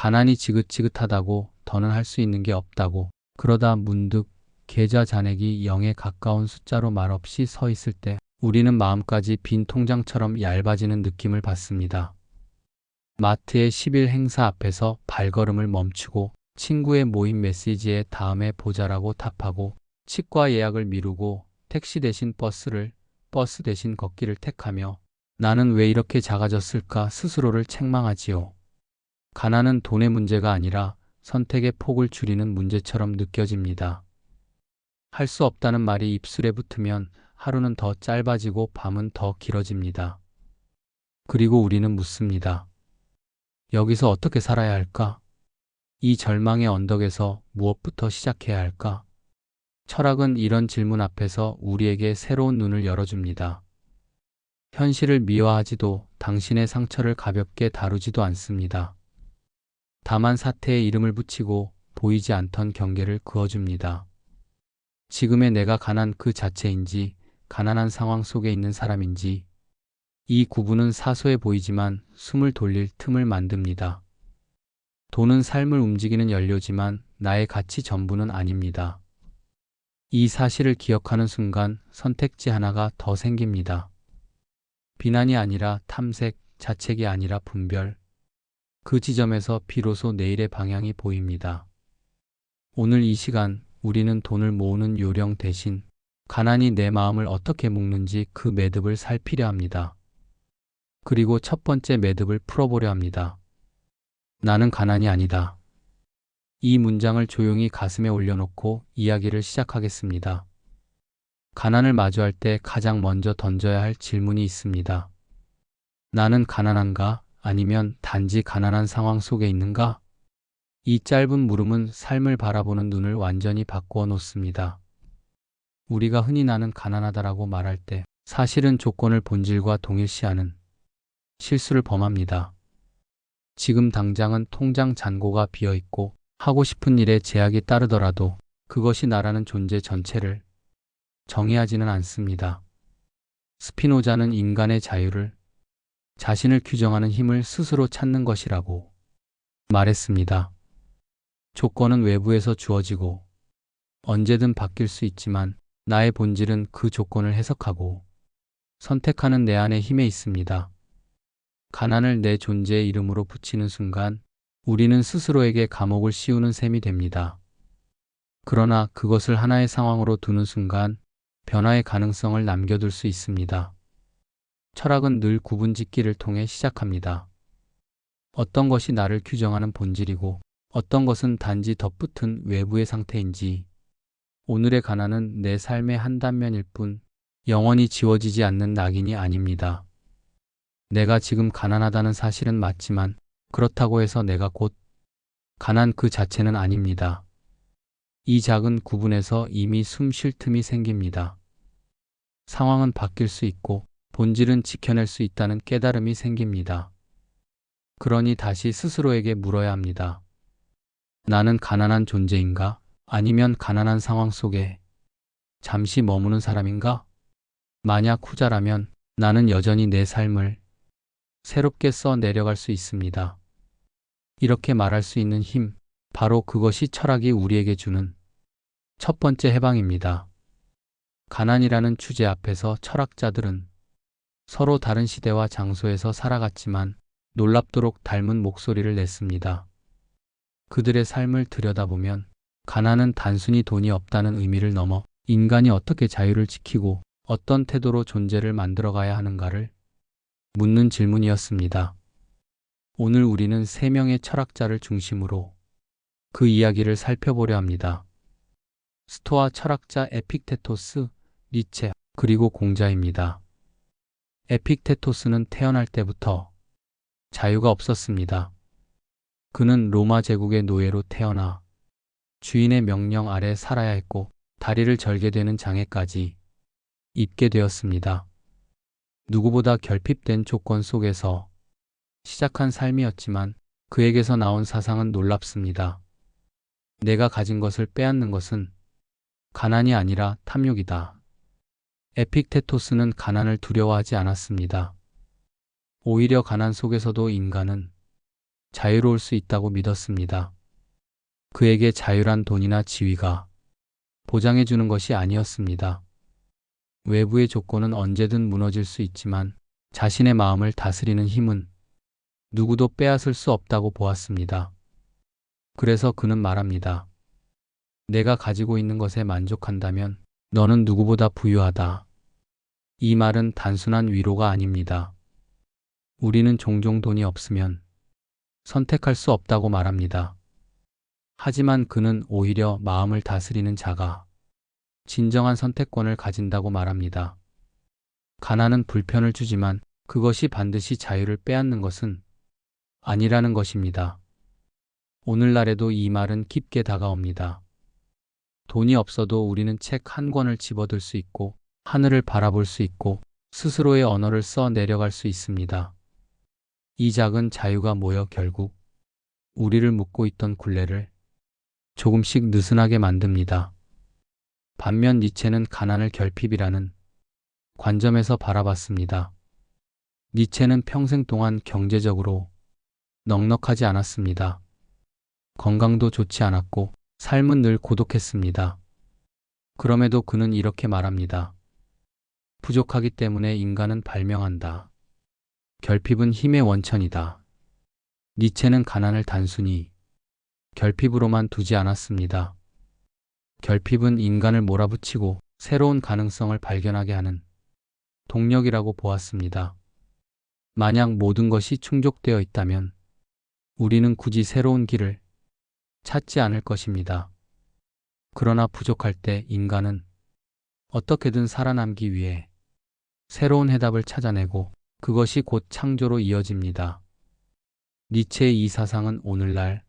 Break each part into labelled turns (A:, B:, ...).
A: 가난이 지긋지긋하다고, 더는 할 수 있는 게 없다고. 그러다 문득 계좌 잔액이 0에 가까운 숫자로 말없이 서 있을 때 우리는 마음까지 빈 통장처럼 얇아지는 느낌을 받습니다. 마트의 10일 행사 앞에서 발걸음을 멈추고 친구의 모임 메시지에 다음에 보자라고 답하고 치과 예약을 미루고 택시 대신 버스 대신 걷기를 택하며 나는 왜 이렇게 작아졌을까 스스로를 책망하지요. 가난은 돈의 문제가 아니라 선택의 폭을 줄이는 문제처럼 느껴집니다. 할 수 없다는 말이 입술에 붙으면 하루는 더 짧아지고 밤은 더 길어집니다. 그리고 우리는 묻습니다. 여기서 어떻게 살아야 할까? 이 절망의 언덕에서 무엇부터 시작해야 할까? 철학은 이런 질문 앞에서 우리에게 새로운 눈을 열어줍니다. 현실을 미화하지도 당신의 상처를 가볍게 다루지도 않습니다. 다만 사태에 이름을 붙이고 보이지 않던 경계를 그어줍니다. 지금의 내가 가난 그 자체인지 가난한 상황 속에 있는 사람인지 이 구분은 사소해 보이지만 숨을 돌릴 틈을 만듭니다. 돈은 삶을 움직이는 연료지만 나의 가치 전부는 아닙니다. 이 사실을 기억하는 순간 선택지 하나가 더 생깁니다. 비난이 아니라 탐색, 자책이 아니라 분별. 그 지점에서 비로소 내일의 방향이 보입니다. 오늘 이 시간 우리는 돈을 모으는 요령 대신 가난이 내 마음을 어떻게 묶는지 그 매듭을 살피려 합니다. 그리고 첫 번째 매듭을 풀어보려 합니다. 나는 가난이 아니다. 이 문장을 조용히 가슴에 올려놓고 이야기를 시작하겠습니다. 가난을 마주할 때 가장 먼저 던져야 할 질문이 있습니다. 나는 가난한가? 아니면 단지 가난한 상황 속에 있는가? 이 짧은 물음은 삶을 바라보는 눈을 완전히 바꾸어 놓습니다. 우리가 흔히 나는 가난하다라고 말할 때 사실은 조건을 본질과 동일시하는 실수를 범합니다. 지금 당장은 통장 잔고가 비어있고 하고 싶은 일에 제약이 따르더라도 그것이 나라는 존재 전체를 정의하지는 않습니다. 스피노자는 인간의 자유를 자신을 규정하는 힘을 스스로 찾는 것이라고 말했습니다. 조건은 외부에서 주어지고 언제든 바뀔 수 있지만 나의 본질은 그 조건을 해석하고 선택하는 내 안의 힘에 있습니다. 가난을 내 존재의 이름으로 붙이는 순간 우리는 스스로에게 감옥을 씌우는 셈이 됩니다. 그러나 그것을 하나의 상황으로 두는 순간 변화의 가능성을 남겨둘 수 있습니다. 철학은 늘 구분짓기를 통해 시작합니다. 어떤 것이 나를 규정하는 본질이고 어떤 것은 단지 덧붙은 외부의 상태인지. 오늘의 가난은 내 삶의 한 단면일 뿐 영원히 지워지지 않는 낙인이 아닙니다. 내가 지금 가난하다는 사실은 맞지만 그렇다고 해서 내가 곧 가난 그 자체는 아닙니다. 이 작은 구분에서 이미 숨 쉴 틈이 생깁니다. 상황은 바뀔 수 있고 본질은 지켜낼 수 있다는 깨달음이 생깁니다. 그러니 다시 스스로에게 물어야 합니다. 나는 가난한 존재인가? 아니면 가난한 상황 속에 잠시 머무는 사람인가? 만약 후자라면 나는 여전히 내 삶을 새롭게 써 내려갈 수 있습니다. 이렇게 말할 수 있는 힘, 바로 그것이 철학이 우리에게 주는 첫 번째 해방입니다. 가난이라는 주제 앞에서 철학자들은 서로 다른 시대와 장소에서 살아갔지만 놀랍도록 닮은 목소리를 냈습니다. 그들의 삶을 들여다보면 가난은 단순히 돈이 없다는 의미를 넘어 인간이 어떻게 자유를 지키고 어떤 태도로 존재를 만들어가야 하는가를 묻는 질문이었습니다. 오늘 우리는 세 명의 철학자를 중심으로 그 이야기를 살펴보려 합니다. 스토아 철학자 에픽테토스, 니체, 그리고 공자입니다. 에픽테토스는 태어날 때부터 자유가 없었습니다. 그는 로마 제국의 노예로 태어나 주인의 명령 아래 살아야 했고 다리를 절게 되는 장애까지 입게 되었습니다. 누구보다 결핍된 조건 속에서 시작한 삶이었지만 그에게서 나온 사상은 놀랍습니다. 내가 가진 것을 빼앗는 것은 가난이 아니라 탐욕이다. 에픽테토스는 가난을 두려워하지 않았습니다. 오히려 가난 속에서도 인간은 자유로울 수 있다고 믿었습니다. 그에게 자유란 돈이나 지위가 보장해주는 것이 아니었습니다. 외부의 조건은 언제든 무너질 수 있지만 자신의 마음을 다스리는 힘은 누구도 빼앗을 수 없다고 보았습니다. 그래서 그는 말합니다. 내가 가지고 있는 것에 만족한다면 너는 누구보다 부유하다. 이 말은 단순한 위로가 아닙니다. 우리는 종종 돈이 없으면 선택할 수 없다고 말합니다. 하지만 그는 오히려 마음을 다스리는 자가 진정한 선택권을 가진다고 말합니다. 가난은 불편을 주지만 그것이 반드시 자유를 빼앗는 것은 아니라는 것입니다. 오늘날에도 이 말은 깊게 다가옵니다. 돈이 없어도 우리는 책 한 권을 집어들 수 있고 하늘을 바라볼 수 있고 스스로의 언어를 써 내려갈 수 있습니다. 이 작은 자유가 모여 결국 우리를 묶고 있던 굴레를 조금씩 느슨하게 만듭니다. 반면 니체는 가난을 결핍이라는 관점에서 바라봤습니다. 니체는 평생 동안 경제적으로 넉넉하지 않았습니다. 건강도 좋지 않았고 삶은 늘 고독했습니다. 그럼에도 그는 이렇게 말합니다. 부족하기 때문에 인간은 발명한다. 결핍은 힘의 원천이다. 니체는 가난을 단순히 결핍으로만 두지 않았습니다. 결핍은 인간을 몰아붙이고 새로운 가능성을 발견하게 하는 동력이라고 보았습니다. 만약 모든 것이 충족되어 있다면 우리는 굳이 새로운 길을 찾지 않을 것입니다. 그러나 부족할 때 인간은 어떻게든 살아남기 위해 새로운 해답을 찾아내고 그것이 곧 창조로 이어집니다. 니체의 이 사상은 오늘날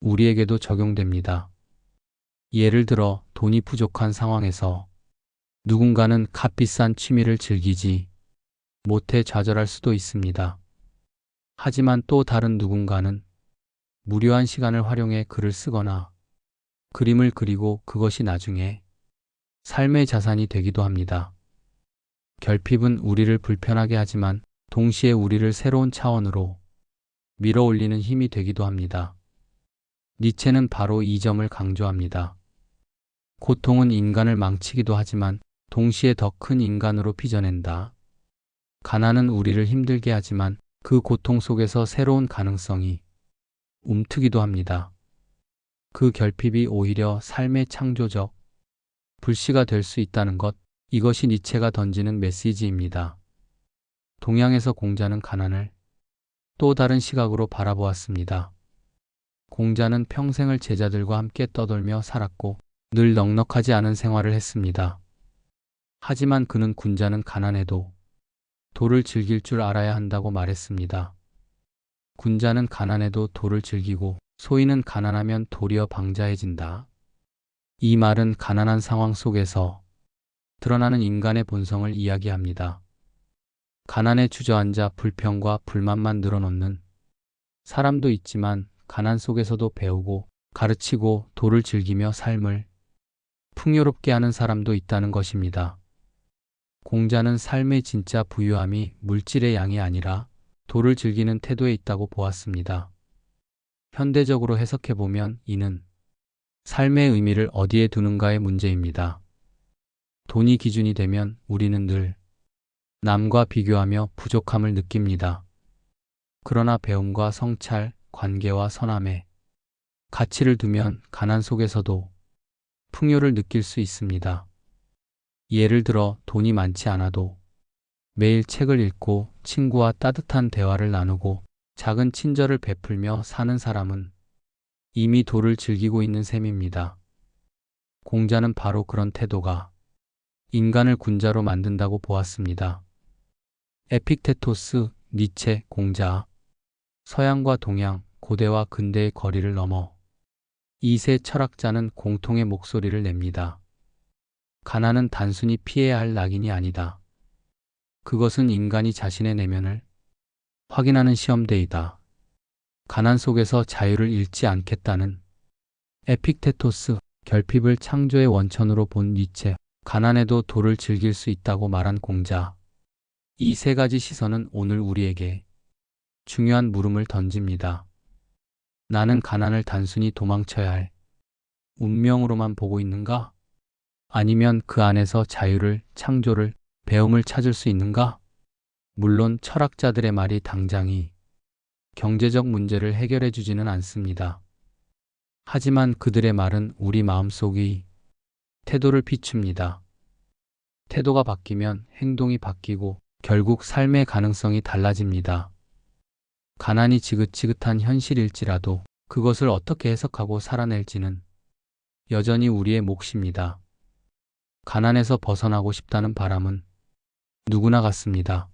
A: 우리에게도 적용됩니다. 예를 들어 돈이 부족한 상황에서 누군가는 값비싼 취미를 즐기지 못해 좌절할 수도 있습니다. 하지만 또 다른 누군가는 무료한 시간을 활용해 글을 쓰거나 그림을 그리고 그것이 나중에 삶의 자산이 되기도 합니다. 결핍은 우리를 불편하게 하지만 동시에 우리를 새로운 차원으로 밀어 올리는 힘이 되기도 합니다. 니체는 바로 이 점을 강조합니다. 고통은 인간을 망치기도 하지만 동시에 더 큰 인간으로 빚어낸다. 가난은 우리를 힘들게 하지만 그 고통 속에서 새로운 가능성이 움트기도 합니다. 그 결핍이 오히려 삶의 창조적 불씨가 될 수 있다는 것, 이것이 니체가 던지는 메시지입니다. 동양에서 공자는 가난을 또 다른 시각으로 바라보았습니다. 공자는 평생을 제자들과 함께 떠돌며 살았고 늘 넉넉하지 않은 생활을 했습니다. 하지만 그는 군자는 가난해도 도를 즐길 줄 알아야 한다고 말했습니다. 군자는 가난해도 도를 즐기고 소인은 가난하면 도리어 방자해진다. 이 말은 가난한 상황 속에서 드러나는 인간의 본성을 이야기합니다. 가난에 주저앉아 불평과 불만만 늘어놓는 사람도 있지만 가난 속에서도 배우고 가르치고 도를 즐기며 삶을 풍요롭게 하는 사람도 있다는 것입니다. 공자는 삶의 진짜 부유함이 물질의 양이 아니라 도를 즐기는 태도에 있다고 보았습니다. 현대적으로 해석해보면 이는 삶의 의미를 어디에 두는가의 문제입니다. 돈이 기준이 되면 우리는 늘 남과 비교하며 부족함을 느낍니다. 그러나 배움과 성찰, 관계와 선함에 가치를 두면 가난 속에서도 풍요를 느낄 수 있습니다. 예를 들어 돈이 많지 않아도 매일 책을 읽고 친구와 따뜻한 대화를 나누고 작은 친절을 베풀며 사는 사람은 이미 도를 즐기고 있는 셈입니다. 공자는 바로 그런 태도가 인간을 군자로 만든다고 보았습니다. 에픽테토스, 니체, 공자, 서양과 동양, 고대와 근대의 거리를 넘어 이 세 철학자는 공통의 목소리를 냅니다. 가난은 단순히 피해야 할 낙인이 아니다. 그것은 인간이 자신의 내면을 확인하는 시험대이다. 가난 속에서 자유를 잃지 않겠다는 에픽테토스, 결핍을 창조의 원천으로 본 니체, 가난에도 도를 즐길 수 있다고 말한 공자. 이 세 가지 시선은 오늘 우리에게 중요한 물음을 던집니다. 나는 가난을 단순히 도망쳐야 할 운명으로만 보고 있는가? 아니면 그 안에서 자유를, 창조를, 배움을 찾을 수 있는가? 물론 철학자들의 말이 당장이 경제적 문제를 해결해 주지는 않습니다. 하지만 그들의 말은 우리 마음속의 태도를 비춥니다. 태도가 바뀌면 행동이 바뀌고 결국 삶의 가능성이 달라집니다. 가난이 지긋지긋한 현실일지라도 그것을 어떻게 해석하고 살아낼지는 여전히 우리의 몫입니다. 가난에서 벗어나고 싶다는 바람은 누구나 같습니다.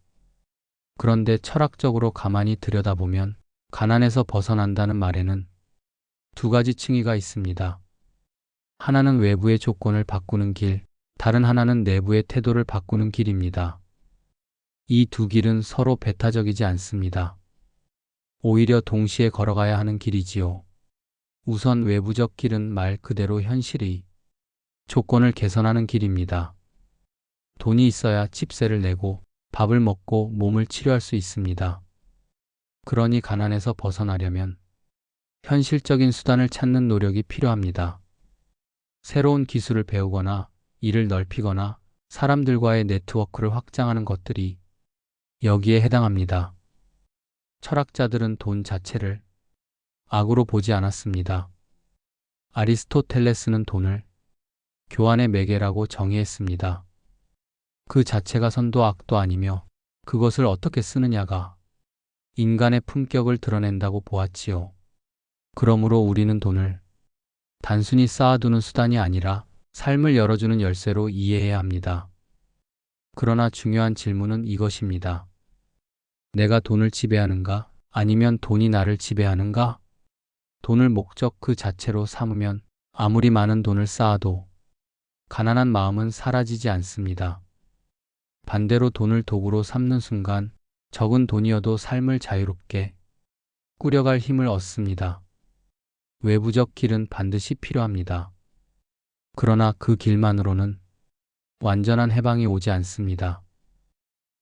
A: 그런데 철학적으로 가만히 들여다보면 가난에서 벗어난다는 말에는 두 가지 층위가 있습니다. 하나는 외부의 조건을 바꾸는 길, 다른 하나는 내부의 태도를 바꾸는 길입니다. 이 두 길은 서로 배타적이지 않습니다. 오히려 동시에 걸어가야 하는 길이지요. 우선 외부적 길은 말 그대로 현실의 조건을 개선하는 길입니다. 돈이 있어야 집세를 내고 밥을 먹고 몸을 치료할 수 있습니다. 그러니 가난에서 벗어나려면 현실적인 수단을 찾는 노력이 필요합니다. 새로운 기술을 배우거나 일을 넓히거나 사람들과의 네트워크를 확장하는 것들이 여기에 해당합니다. 철학자들은 돈 자체를 악으로 보지 않았습니다. 아리스토텔레스는 돈을 교환의 매개라고 정의했습니다. 그 자체가 선도 악도 아니며 그것을 어떻게 쓰느냐가 인간의 품격을 드러낸다고 보았지요. 그러므로 우리는 돈을 단순히 쌓아두는 수단이 아니라 삶을 열어주는 열쇠로 이해해야 합니다. 그러나 중요한 질문은 이것입니다. 내가 돈을 지배하는가? 아니면 돈이 나를 지배하는가? 돈을 목적 그 자체로 삼으면 아무리 많은 돈을 쌓아도 가난한 마음은 사라지지 않습니다. 반대로 돈을 도구로 삼는 순간 적은 돈이어도 삶을 자유롭게 꾸려갈 힘을 얻습니다. 외부적 길은 반드시 필요합니다. 그러나 그 길만으로는 완전한 해방이 오지 않습니다.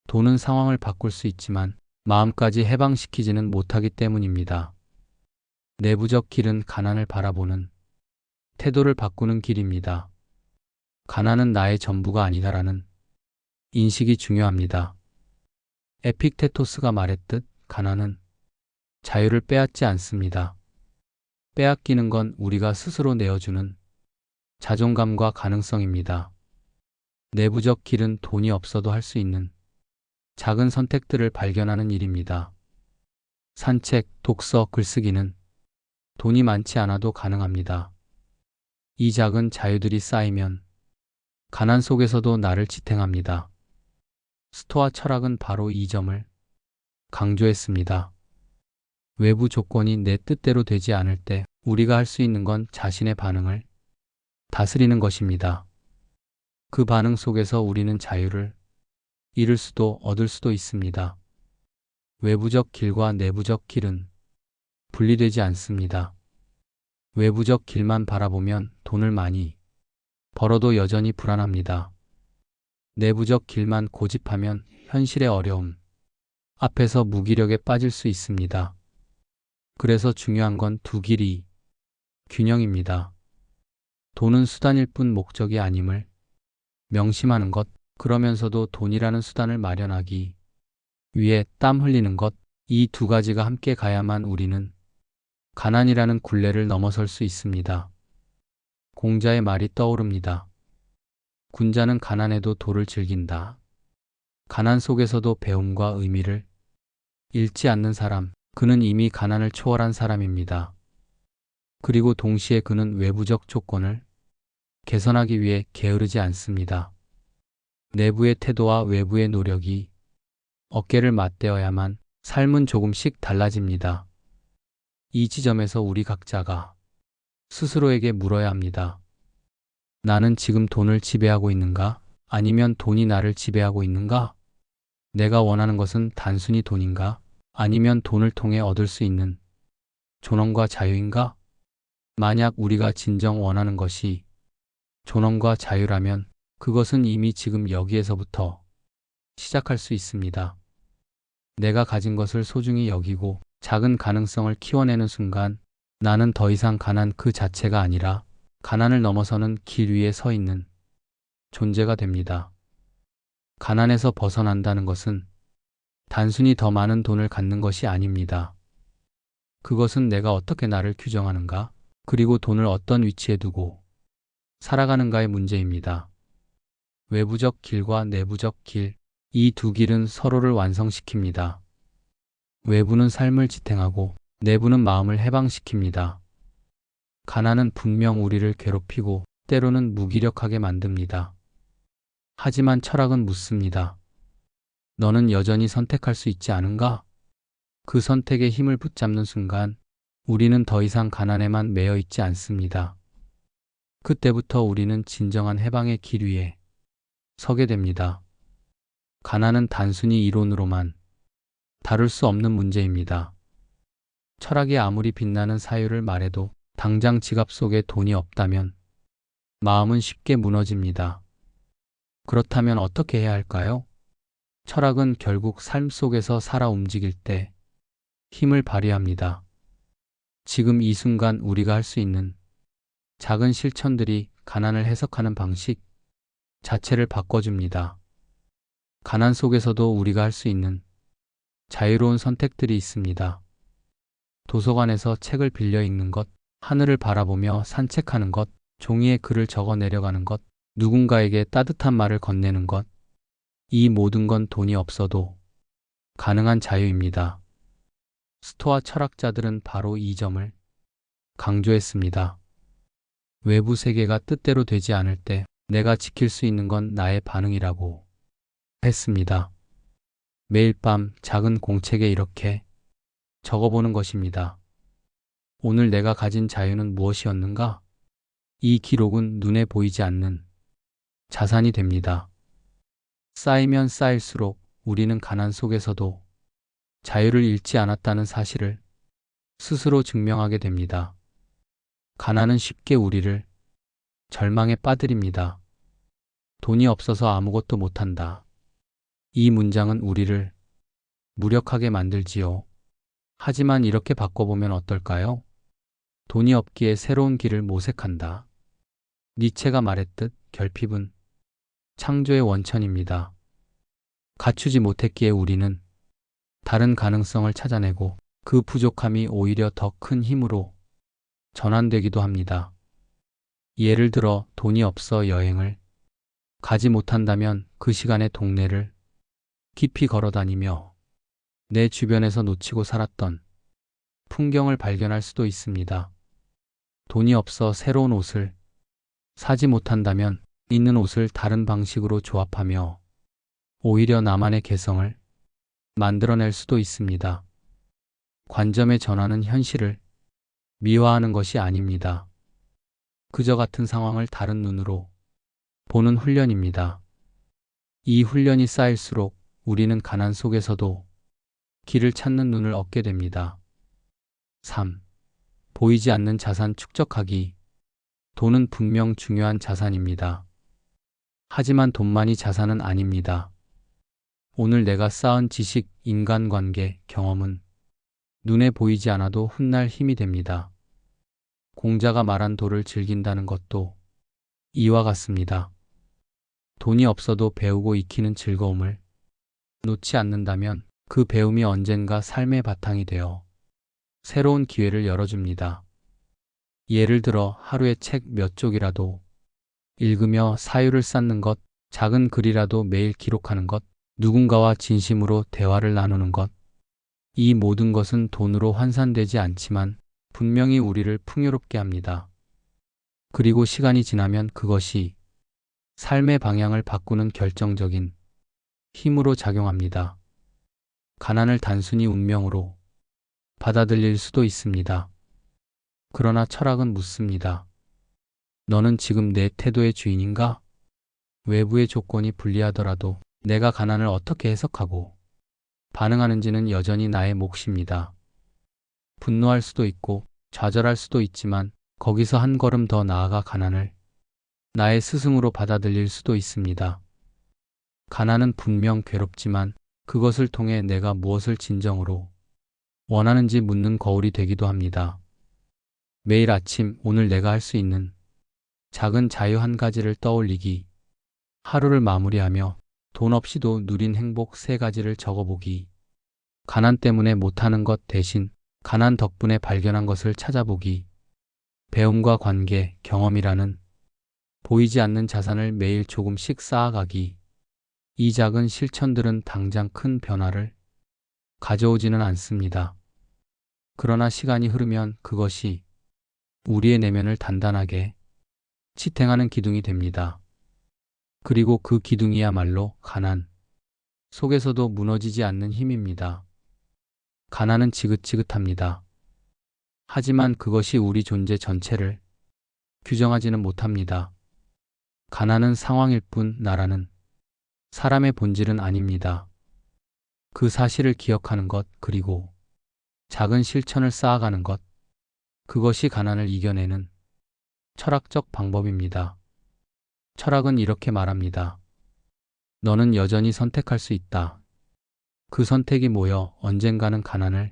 A: 돈은 상황을 바꿀 수 있지만 마음까지 해방시키지는 못하기 때문입니다. 내부적 길은 가난을 바라보는 태도를 바꾸는 길입니다. 가난은 나의 전부가 아니다라는 인식이 중요합니다. 에픽테토스가 말했듯 가난은 자유를 빼앗지 않습니다. 빼앗기는 건 우리가 스스로 내어주는 자존감과 가능성입니다. 내부적 길은 돈이 없어도 할 수 있는 작은 선택들을 발견하는 일입니다. 산책, 독서, 글쓰기는 돈이 많지 않아도 가능합니다. 이 작은 자유들이 쌓이면 가난 속에서도 나를 지탱합니다. 스토아 철학은 바로 이 점을 강조했습니다. 외부 조건이 내 뜻대로 되지 않을 때 우리가 할 수 있는 건 자신의 반응을 다스리는 것입니다. 그 반응 속에서 우리는 자유를 잃을 수도 얻을 수도 있습니다. 외부적 길과 내부적 길은 분리되지 않습니다. 외부적 길만 바라보면 돈을 많이 벌어도 여전히 불안합니다. 내부적 길만 고집하면 현실의 어려움 앞에서 무기력에 빠질 수 있습니다. 그래서 중요한 건 두 길이 균형입니다. 돈은 수단일 뿐 목적이 아님을 명심하는 것, 그러면서도 돈이라는 수단을 마련하기 위해 땀 흘리는 것, 이 두 가지가 함께 가야만 우리는 가난이라는 굴레를 넘어설 수 있습니다. 공자의 말이 떠오릅니다. 군자는 가난에도 도를 즐긴다. 가난 속에서도 배움과 의미를 잃지 않는 사람, 그는 이미 가난을 초월한 사람입니다. 그리고 동시에 그는 외부적 조건을 개선하기 위해 게으르지 않습니다. 내부의 태도와 외부의 노력이 어깨를 맞대어야만 삶은 조금씩 달라집니다. 이 지점에서 우리 각자가 스스로에게 물어야 합니다. 나는 지금 돈을 지배하고 있는가? 아니면 돈이 나를 지배하고 있는가? 내가 원하는 것은 단순히 돈인가? 아니면 돈을 통해 얻을 수 있는 존엄과 자유인가? 만약 우리가 진정 원하는 것이 존엄과 자유라면 그것은 이미 지금 여기에서부터 시작할 수 있습니다. 내가 가진 것을 소중히 여기고 작은 가능성을 키워내는 순간 나는 더 이상 가난 그 자체가 아니라 가난을 넘어서는 길 위에 서 있는 존재가 됩니다. 가난에서 벗어난다는 것은 단순히 더 많은 돈을 갖는 것이 아닙니다. 그것은 내가 어떻게 나를 규정하는가, 그리고 돈을 어떤 위치에 두고 살아가는가의 문제입니다. 외부적 길과 내부적 길, 이 두 길은 서로를 완성시킵니다. 외부는 삶을 지탱하고 내부는 마음을 해방시킵니다. 가난은 분명 우리를 괴롭히고 때로는 무기력하게 만듭니다. 하지만 철학은 묻습니다. 너는 여전히 선택할 수 있지 않은가? 그 선택의 힘을 붙잡는 순간 우리는 더 이상 가난에만 매여 있지 않습니다. 그때부터 우리는 진정한 해방의 길 위에 서게 됩니다. 가난은 단순히 이론으로만 다룰 수 없는 문제입니다. 철학이 아무리 빛나는 사유를 말해도 당장 지갑 속에 돈이 없다면 마음은 쉽게 무너집니다. 그렇다면 어떻게 해야 할까요? 철학은 결국 삶 속에서 살아 움직일 때 힘을 발휘합니다. 지금 이 순간 우리가 할 수 있는 작은 실천들이 가난을 해석하는 방식 자체를 바꿔줍니다. 가난 속에서도 우리가 할 수 있는 자유로운 선택들이 있습니다. 도서관에서 책을 빌려 읽는 것, 하늘을 바라보며 산책하는 것, 종이에 글을 적어 내려가는 것, 누군가에게 따뜻한 말을 건네는 것, 이 모든 건 돈이 없어도 가능한 자유입니다. 스토아 철학자들은 바로 이 점을 강조했습니다. 외부 세계가 뜻대로 되지 않을 때 내가 지킬 수 있는 건 나의 반응이라고 했습니다. 매일 밤 작은 공책에 이렇게 적어보는 것입니다. 오늘 내가 가진 자유는 무엇이었는가? 이 기록은 눈에 보이지 않는 자산이 됩니다. 쌓이면 쌓일수록 우리는 가난 속에서도 자유를 잃지 않았다는 사실을 스스로 증명하게 됩니다. 가난은 쉽게 우리를 절망에 빠뜨립니다. 돈이 없어서 아무것도 못한다. 이 문장은 우리를 무력하게 만들지요. 하지만 이렇게 바꿔보면 어떨까요? 돈이 없기에 새로운 길을 모색한다. 니체가 말했듯 결핍은 창조의 원천입니다. 갖추지 못했기에 우리는 다른 가능성을 찾아내고 그 부족함이 오히려 더 큰 힘으로 전환되기도 합니다. 예를 들어 돈이 없어 여행을 가지 못한다면 그 시간에 동네를 깊이 걸어 다니며 내 주변에서 놓치고 살았던 풍경을 발견할 수도 있습니다. 돈이 없어 새로운 옷을 사지 못한다면 있는 옷을 다른 방식으로 조합하며 오히려 나만의 개성을 만들어낼 수도 있습니다. 관점의 전환은 현실을 미화하는 것이 아닙니다. 그저 같은 상황을 다른 눈으로 보는 훈련입니다. 이 훈련이 쌓일수록 우리는 가난 속에서도 길을 찾는 눈을 얻게 됩니다. 3. 보이지 않는 자산 축적하기. 돈은 분명 중요한 자산입니다. 하지만 돈만이 자산은 아닙니다. 오늘 내가 쌓은 지식, 인간관계, 경험은 눈에 보이지 않아도 훗날 힘이 됩니다. 공자가 말한 도를 즐긴다는 것도 이와 같습니다. 돈이 없어도 배우고 익히는 즐거움을 놓지 않는다면 그 배움이 언젠가 삶의 바탕이 되어 새로운 기회를 열어줍니다. 예를 들어 하루에 책 몇 쪽이라도 읽으며 사유를 쌓는 것, 작은 글이라도 매일 기록하는 것, 누군가와 진심으로 대화를 나누는 것, 이 모든 것은 돈으로 환산되지 않지만 분명히 우리를 풍요롭게 합니다. 그리고 시간이 지나면 그것이 삶의 방향을 바꾸는 결정적인 힘으로 작용합니다. 가난을 단순히 운명으로 받아들일 수도 있습니다. 그러나 철학은 묻습니다. 너는 지금 내 태도의 주인인가? 외부의 조건이 불리하더라도 내가 가난을 어떻게 해석하고 반응하는지는 여전히 나의 몫입니다. 분노할 수도 있고 좌절할 수도 있지만 거기서 한 걸음 더 나아가 가난을 나의 스승으로 받아들일 수도 있습니다. 가난은 분명 괴롭지만 그것을 통해 내가 무엇을 진정으로 원하는지 묻는 거울이 되기도 합니다. 매일 아침 오늘 내가 할 수 있는 작은 자유 한 가지를 떠올리기. 하루를 마무리하며 돈 없이도 누린 행복 세 가지를 적어보기. 가난 때문에 못하는 것 대신 가난 덕분에 발견한 것을 찾아보기. 배움과 관계, 경험이라는 보이지 않는 자산을 매일 조금씩 쌓아가기. 이 작은 실천들은 당장 큰 변화를 가져오지는 않습니다. 그러나 시간이 흐르면 그것이 우리의 내면을 단단하게 지탱하는 기둥이 됩니다. 그리고 그 기둥이야말로 가난 속에서도 무너지지 않는 힘입니다. 가난은 지긋지긋합니다. 하지만 그것이 우리 존재 전체를 규정하지는 못합니다. 가난은 상황일 뿐 나라는 사람의 본질은 아닙니다. 그 사실을 기억하는 것, 그리고 작은 실천을 쌓아가는 것, 그것이 가난을 이겨내는 철학적 방법입니다. 철학은 이렇게 말합니다. 너는 여전히 선택할 수 있다. 그 선택이 모여 언젠가는 가난을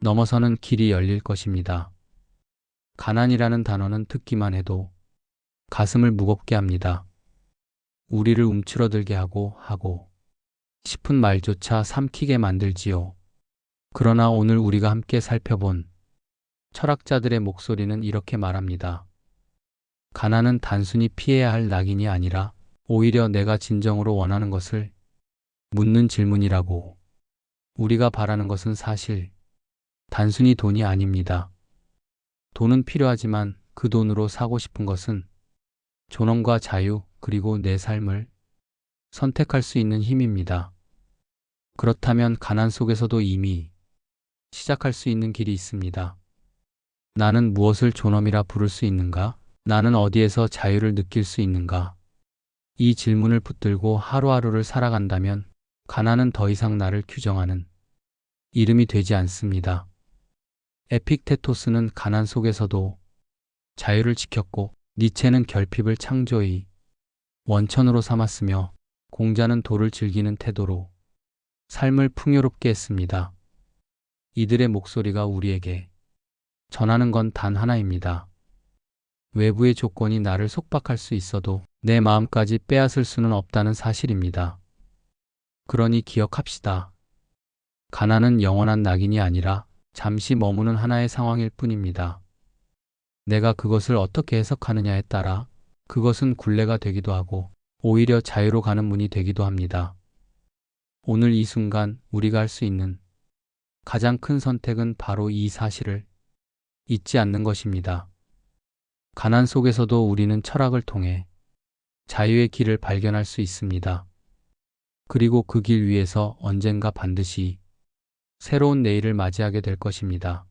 A: 넘어서는 길이 열릴 것입니다. 가난이라는 단어는 듣기만 해도 가슴을 무겁게 합니다. 우리를 움츠러들게 하고 싶은 말조차 삼키게 만들지요. 그러나 오늘 우리가 함께 살펴본 철학자들의 목소리는 이렇게 말합니다. 가난은 단순히 피해야 할 낙인이 아니라 오히려 내가 진정으로 원하는 것을 묻는 질문이라고. 우리가 바라는 것은 사실 단순히 돈이 아닙니다. 돈은 필요하지만 그 돈으로 사고 싶은 것은 존엄과 자유, 그리고 내 삶을 선택할 수 있는 힘입니다. 그렇다면 가난 속에서도 이미 시작할 수 있는 길이 있습니다. 나는 무엇을 존엄이라 부를 수 있는가? 나는 어디에서 자유를 느낄 수 있는가? 이 질문을 붙들고 하루하루를 살아간다면 가난은 더 이상 나를 규정하는 이름이 되지 않습니다. 에픽테토스는 가난 속에서도 자유를 지켰고, 니체는 결핍을 창조의 원천으로 삼았으며, 공자는 도를 즐기는 태도로 삶을 풍요롭게 했습니다. 이들의 목소리가 우리에게 전하는 건 단 하나입니다. 외부의 조건이 나를 속박할 수 있어도 내 마음까지 빼앗을 수는 없다는 사실입니다. 그러니 기억합시다. 가난은 영원한 낙인이 아니라 잠시 머무는 하나의 상황일 뿐입니다. 내가 그것을 어떻게 해석하느냐에 따라 그것은 굴레가 되기도 하고 오히려 자유로 가는 문이 되기도 합니다. 오늘 이 순간 우리가 할 수 있는 가장 큰 선택은 바로 이 사실을 잊지 않는 것입니다. 가난 속에서도 우리는 철학을 통해 자유의 길을 발견할 수 있습니다. 그리고 그 길 위에서 언젠가 반드시 새로운 내일을 맞이하게 될 것입니다.